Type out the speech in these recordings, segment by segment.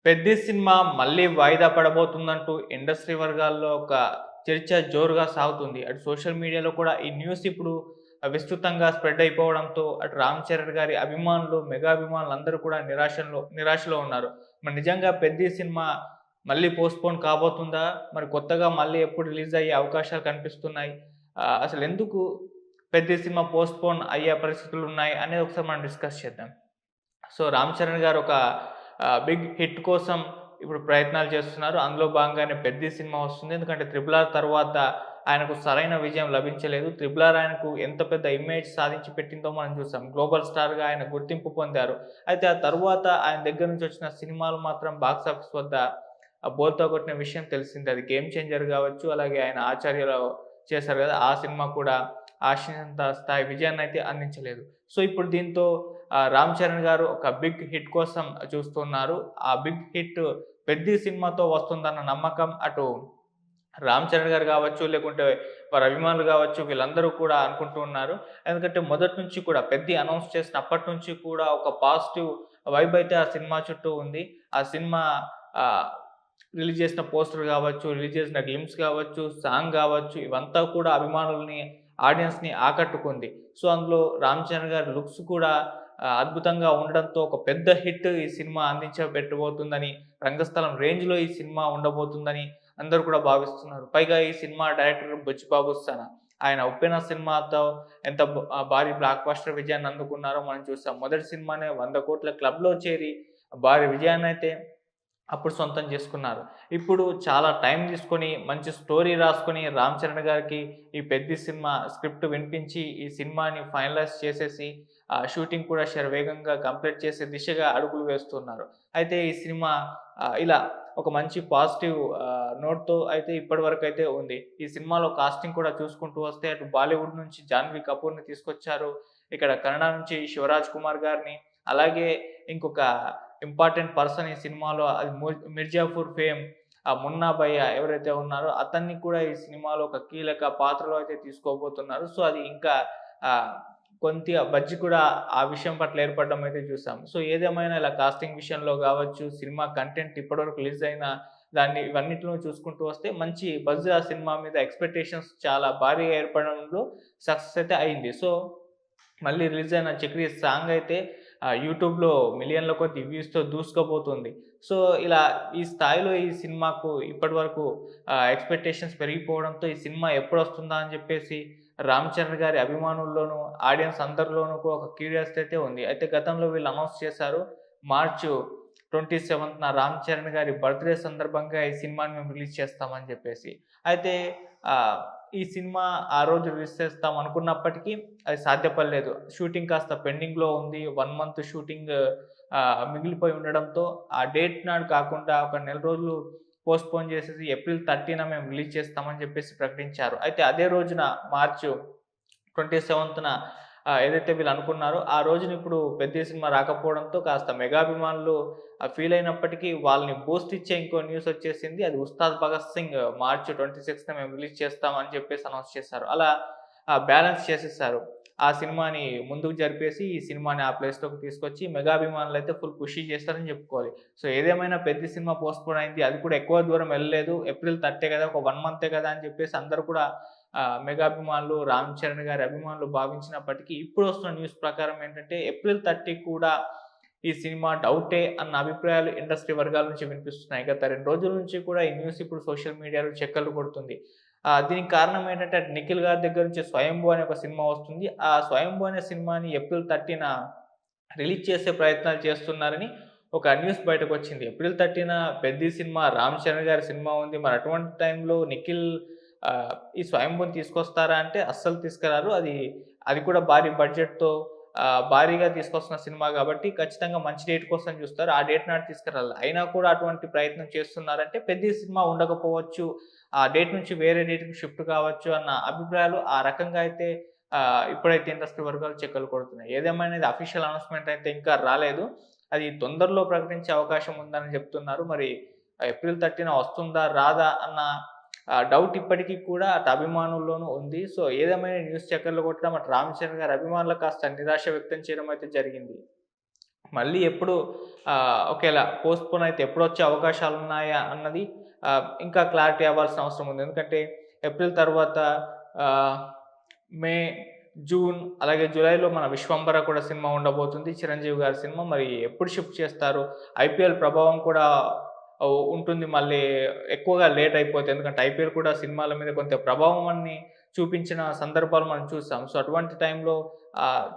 'Peddi' cinema మళ్ళీ వాయిదా పడబోతుందంటూ industry వర్గాల్లో ఒక చర్చ జోరుగా సాగుతుంది. అటు సోషల్ మీడియాలో కూడా ఈ న్యూస్ ఇప్పుడు విస్తృతంగా స్ప్రెడ్ అయిపోవడంతో అటు 'రామ్ చరణ్' గారి అభిమానులు, మెగా అభిమానులందరూ కూడా నిరాశలో ఉన్నారు. మరి నిజంగా 'పెద్ది' సినిమా మళ్ళీ పోస్ట్‌పోన్ కాబోతుందా? మరి కొత్తగా మళ్ళీ ఎప్పుడు రిలీజ్ అయ్యే అవకాశాలు కనిపిస్తున్నాయి? అసలెందుకు 'పెద్ది' సినిమా పోస్ట్‌పోన్ అయ్యే పరిస్థితులున్నాయి అనేది ఒకసారి మనం డిస్కస్ చేద్దాం. సో, 'రామ్ చరణ్' గారు ఒక బిగ్ హిట్ కోసం ఇప్పుడు ప్రయత్నాలు చేస్తున్నారు. అందులో భాగంగానే 'పెద్ది' సినిమా వస్తుంది. ఎందుకంటే 'త్రిబుల్ ఆర్' తర్వాత ఆయనకు సరైన విజయం లభించలేదు. 'త్రిబుల్ ఆర్' ఆయనకు ఎంత పెద్ద ఇమేజ్ సాధించి పెట్టిందో మనం చూసాం. గ్లోబల్ స్టార్‌గా ఆయన గుర్తింపు పొందారు. అయితే ఆ తరువాత ఆయన దగ్గర నుంచి వచ్చిన సినిమాలు మాత్రం బాక్స్ ఆఫీస్ వద్ద బోల్తా కొట్టిన విషయం తెలిసిందే. అది 'గేమ్ చేంజర్' గావచ్చు, అలాగే ఆయన 'ఆచార్యలో' చేశారు కదా! ఆ సినిమా కూడా ఆశించినంత స్థాయి విజయాన్నయితే అందించలేదు. సో, ఇప్పుడు దీంతో 'రామ్ చరణ్' గారు ఒక బిగ్ హిట్ కోసం చూస్తున్నారు. ఆ బిగ్ హిట్ 'పెద్ది' సినిమాతో వస్తుందన్న నమ్మకం అటు 'రామ్ చరణ్' గారు గావచ్చు, లేకుంటే వారి అభిమానులు గావచ్చు, వీళ్ళందరూ కూడా అనుకుంటూ ఉన్నారు. ఎందుకంటే మొదటి నుంచి కూడా 'పెద్ది' అనౌన్స్ చేసినప్పటి నుంచి కూడా ఒక పాజిటివ్ వైబ్ అయితే ఆ సినిమా చుట్టూ ఉంది. ఆ సినిమా ఆహ్, రిలీజ్ చేసిన పోస్టర్ గావచ్చు, రిలీజ్ చేసిన గ్లింప్స్ గావచ్చు, సాంగ్ గావచ్చు, ఇవంతా కూడా అభిమానుల్ని, ఆడియన్స్‌ని ఆకట్టుకుంది. సో, అందులో 'రామ్ చరణ్' గారి లుక్స్ కూడా అద్భుతంగా ఉండడంతో ఒక పెద్ద హిట్ ఈ సినిమా అందించబెట్టబోతుందని, రంగస్థలం రేంజ్‌లో ఈ సినిమా ఉండబోతుందని అందరూ కూడా భావిస్తున్నారు. పైగా ఈ సినిమా డైరెక్టర్ 'బుచ్చిబాబు సన'. ఆయన 'ఉప్పెన' సినిమాతో ఎంత భారీ బ్లాక్ బస్టర్ విజయాన్ని అందుకున్నారో మనం చూసాం. మొదటి సినిమానే 100,00,00,000 క్లబ్‌లో చేరి భారీ విజయాన్నైతే అప్పుడు సొంతం చేసుకున్నారు. ఇప్పుడు చాలా టైం తీసుకొని, మంచి స్టోరీ రాసుకొని 'రామ్ చరణ్' గారికి ఈ 'పెద్ది' సినిమా స్క్రిప్ట్ వినిపించి, ఈ సినిమాని ఫైనలైజ్ చేసేసి షూటింగ్ కూడా శరవేగంగా కంప్లీట్ చేసే దిశగా అడుగులు వేస్తున్నారు. అయితే ఈ సినిమా ఇలా ఒక మంచి పాజిటివ్ నోట్‌తో అయితే ఇప్పటివరకైతే ఉంది. ఈ సినిమాలో కాస్టింగ్ కూడా చూసుకుంటూ వస్తే అటు బాలీవుడ్ నుంచి 'జాన్వీ కపూర్‌ని' తీసుకొచ్చారు. ఇక్కడ కన్నడ నుంచి 'శివరాజ్ కుమార్' గారిని, అలాగే ఇంకొక ఇంపార్టెంట్ పర్సన్ ఈ సినిమాలో అది 'మిర్జాపూర్' ఫేమ్ 'మున్నా భయ్య' ఎవరైతే ఉన్నారో అతన్ని కూడా ఈ సినిమాలో ఒక కీలక పాత్రలో అయితే తీసుకోబోతున్నారు. సో, అది ఇంకా ఆహ్, కొద్దిగా బడ్జ్ కూడా ఆ విషయం పట్ల ఏర్పడడం అయితే చూసాం. సో, ఏదేమైనా ఇలా కాస్టింగ్ విషయంలో గావచ్చు, సినిమా కంటెంట్ ఇప్పటివరకు రిలీజ్ అయిన దాన్ని ఇవన్నిటిలో చూసుకుంటూ వస్తే మంచి బజ్ ఆ సినిమా మీద ఎక్స్‌పెక్టేషన్స్ చాలా భారీగా ఏర్పడడంలో సక్సెస్ అయితే అయింది. సో, మళ్ళీ రిలీజ్ అయిన 'చక్రి' సాంగ్ అయితే యూట్యూబ్‌లో మిలియన్‌ల కొద్దీ వ్యూస్‌తో దూసుకుపోతుంది. సో, ఇలా ఈ స్థాయిలో ఈ సినిమాకు ఇప్పటివరకు ఎక్స్‌పెక్టేషన్స్ పెరిగిపోవడంతో ఈ సినిమా ఎప్పుడొస్తుందా అని చెప్పేసి 'రామ్ చరణ్' గారి అభిమానుల్లోనూ, ఆడియన్స్ అందరిలోనూ కూడా ఒక క్యూరియాసిటీ అయితే ఉంది. అయితే గతంలో వీళ్ళు అనౌన్స్ చేశారు. మార్చ్ 27న 'రామ్ చరణ్' గారి బర్త్‌డే సందర్భంగా ఈ సినిమాని మేము రిలీజ్ చేస్తామని చెప్పేసి. అయితే ఆహ్, ఈ సినిమా ఆ రోజు రిలీజ్ చేస్తాం అనుకున్నప్పటికీ అది సాధ్యపడలేదు. షూటింగ్ కాస్త పెండింగ్‌లో ఉంది. 1 మంత్ షూటింగ్ మిగిలిపోయి ఉండడంతో ఆ డేట్ నాడు కాకుండా ఒక నెల రోజులు పోస్ట్‌పోన్ చేసేసి ఏప్రిల్ 30న మేము రిలీజ్ చేస్తామని చెప్పేసి ప్రకటించారు. అయితే అదే రోజున మార్చ్ 27న ఏదైతే వీళ్ళు అనుకున్నారో ఆ రోజున ఇప్పుడు 'పెద్ది' సినిమా రాకపోవడంతో కాస్త మెగా అభిమానులు ఫీల్ అయినప్పటికీ వాళ్ళని బూస్ట్ ఇచ్చే ఇంకో న్యూస్ వచ్చేసింది. అది 'ఉస్తాద్ భగత్ సింగ్' మార్చ్ 26న మేము రిలీజ్ చేస్తాం అని చెప్పేసి అనౌన్స్ చేశారు. అలా బ్యాలెన్స్ చేసేసారు. ఆ సినిమాని ముందుకు జరిపేసి ఈ సినిమాని ఆ ప్లేస్‌లోకి తీసుకొచ్చి మెగా అభిమానులైతే ఫుల్ ఖుషి చేశారని చెప్పుకోవాలి. సో, ఏదేమైనా 'పెద్ది' సినిమా పోస్ట్‌పోన్ అయింది. అది కూడా ఎక్కువ దూరం వెళ్ళలేదు. ఏప్రిల్ 30 కదా! ఒక 1 మంతే కదా! అని చెప్పేసి అందరూ కూడా మెగా అభిమానులు, 'రామ్ చరణ్' గారి అభిమానులు భావించినప్పటికీ ఇప్పుడొస్తున్న న్యూస్ ప్రకారం ఏంటంటే ఏప్రిల్ 30 కూడా ఈ సినిమా డౌటే అన్న అభిప్రాయాలు ఇండస్ట్రీ వర్గాల నుంచి వినిపిస్తున్నాయి. గత 2 రోజుల నుంచి కూడా ఈ న్యూస్ ఇప్పుడు సోషల్ మీడియాలో చక్కర్లు కొడుతుంది. దీనికి కారణం ఏంటంటే అటు నిఖిల్ గారి దగ్గర నుంచి 'స్వయంభూ' అనే ఒక సినిమా వస్తుంది. ఆ 'స్వయంభూ' అనే సినిమాని ఏప్రిల్ 30న రిలీజ్ చేసే ప్రయత్నాలు చేస్తున్నారని ఒక న్యూస్ బయటకొచ్చింది. ఏప్రిల్ 30న 'పెద్ది' సినిమా, 'రామ్ చరణ్' గారి సినిమా ఉంది. మరి అటువంటి టైంలో నిఖిల్ ఈ 'స్వయంభూని' తీసుకొస్తారా అంటే అస్సలు తీసుకురారు. అది కూడా భారీ బడ్జెట్‌తో భారీగా తీసుకొస్తున్న సినిమా గాబట్టి ఖచ్చితంగా మంచి డేట్ కోసం చూస్తారు. ఆ డేట్ నాటి తీసుకురాలి. అయినా కూడా అటువంటి ప్రయత్నం చేస్తున్నారంటే 'పెద్ది' సినిమా ఉండకపోవచ్చు. ఆ డేట్ నుంచి వేరే డేట్‌కి షిఫ్ట్ కావచ్చు అన్న అభిప్రాయాలు ఆ రకంగా అయితే ఇప్పుడైతే ఇండస్ట్రీ వర్గాలు చెక్కలు కొడుతున్నాయి. ఏదేమైనా ఇది అఫీషియల్ అనౌన్స్‌మెంట్ అయితే ఇంకా రాలేదు. అది తొందరలో ప్రకటించే అవకాశం ఉందని చెప్తున్నారు. మరి ఏప్రిల్ 30న వస్తుందా? రాదా? అన్న డౌట్ ఇప్పటికి కూడా అటు అభిమానుల్లోనూ ఉంది. సో, ఏదేమైనా న్యూస్ చక్కర్లు కొట్టడం అటు 'రామ్ చరణ్' గారి అభిమానులు కాస్త నిరాశ వ్యక్తం చేయడం అయితే జరిగింది. మళ్ళీ ఎప్పుడు ఒకేళ పోస్ట్‌పోన్ అయితే ఎప్పుడొచ్చే అవకాశాలున్నాయా అన్నది ఇంకా క్లారిటీ అవ్వాల్సిన అవసరం ఉంది. ఎందుకంటే ఏప్రిల్ తర్వాత ఆహ్, మే, జూన్ అలాగే జూలైలో మన 'విశ్వంబర' కూడా సినిమా ఉండబోతుంది. చిరంజీవి గారి సినిమా. మరి ఎప్పుడు షిఫ్ట్ చేస్తారు? ఐపీఎల్ ప్రభావం కూడా ఉంటుంది. మళ్ళీ ఎక్కువగా లేట్ అయిపోతే ఎందుకంటే ఐపీఎల్ కూడా సినిమాల మీద కొంత ప్రభావాన్ని చూపించిన సందర్భాలు మనం చూసాం. సో, అటువంటి టైంలో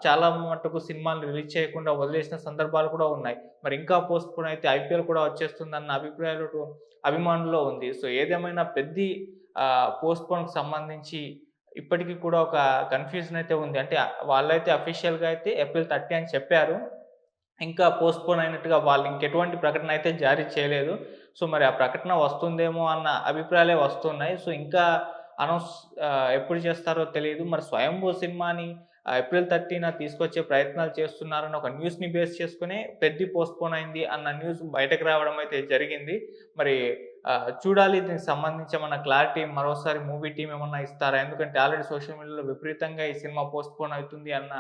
చాలా మటుకు సినిమాలు రిలీజ్ చేయకుండా వదిలేసిన సందర్భాలు కూడా ఉన్నాయి. మరి ఇంకా పోస్ట్‌పోన్ అయితే ఐపీఎల్ కూడా వచ్చేస్తుందన్న అభిప్రాయాలు అభిమానుల్లో ఉంది. సో, ఏదేమైనా పెద్ది పోస్ట్‌పోన్‌కి సంబంధించి ఇప్పటికి కూడా ఒక కన్‌ఫ్యూజన్ అయితే ఉంది. అంటే వాళ్ళైతే అఫీషియల్‌గా అయితే ఏప్రిల్ 30 అని చెప్పారు. ఇంకా పోస్ట్‌పోన్ అయినట్టుగా వాళ్ళు ఇంకెటువంటి ప్రకటన అయితే జారీ చేయలేదు. సో, మరి ఆ ప్రకటన వస్తుందేమో అన్న అభిప్రాయాలే వస్తున్నాయి. సో, ఇంకా అనౌన్స్ ఎప్పుడు చేస్తారో తెలీదు. మరి 'స్వయంభూ' సినిమాని ఏప్రిల్ 30న తీసుకొచ్చే ప్రయత్నాలు చేస్తున్నారని ఒక న్యూస్‌ని బేస్ చేసుకునే 'పెద్ది' పోస్ట్‌పోన్ అయింది అన్న న్యూస్ బయటకు రావడం అయితే జరిగింది. మరి చూడాలి దీనికి సంబంధించి ఏమన్నా క్లారిటీ మరోసారి మూవీ టీమ్ ఏమన్నా ఇస్తారా? ఎందుకంటే ఆల్రెడీ సోషల్ మీడియాలో విపరీతంగా ఈ సినిమా పోస్ట్‌పోన్ అవుతుంది అన్న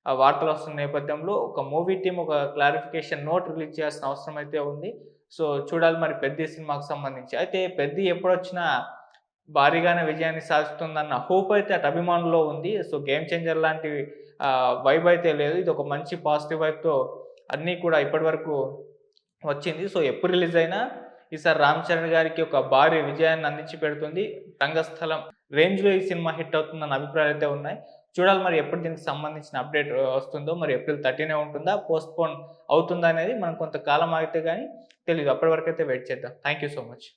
వార్తలొస్తున్న నేపథ్యంలో ఒక మూవీ టీమ్ ఒక క్లారిఫికేషన్ నోట్ రిలీజ్ చేయాల్సిన అవసరం అయితే ఉంది. సో, చూడాలి మరి 'పెద్ది' సినిమాకు సంబంధించి. అయితే 'పెద్ది' ఎప్పుడొచ్చినా భారీగానే విజయాన్ని సాధిస్తుందన్న హోప్ అయితే అటు అభిమానుల్లో ఉంది. సో, గేమ్ చేంజర్ లాంటి వైబ్ అయితే లేదు. ఇదొక మంచి పాజిటివ్ వైబ్‌తో అన్నీ కూడా ఇప్పటివరకు వచ్చింది. సో, ఎప్పుడు రిలీజ్ అయినా ఈసారి 'రామ్ చరణ్' గారికి ఒక భారీ విజయాన్ని అందించి పెడుతుంది. 'రంగస్థలం' రేంజ్‌లో ఈ సినిమా హిట్ అవుతుందన్న అభిప్రాయాలైతే ఉన్నాయి. చూడాలి మరి ఎప్పుడు దీనికి సంబంధించిన అప్డేట్ వస్తుందో. మరి ఏప్రిల్ 30 ఉంటుందా? పోస్ట్‌పోన్ అవుతుందా అనేది మనం కొంతకాలం ఆగితే గాని తెలీదు. అప్పటి వరకైతే వెయిట్ చేద్దాం. Thank you so much.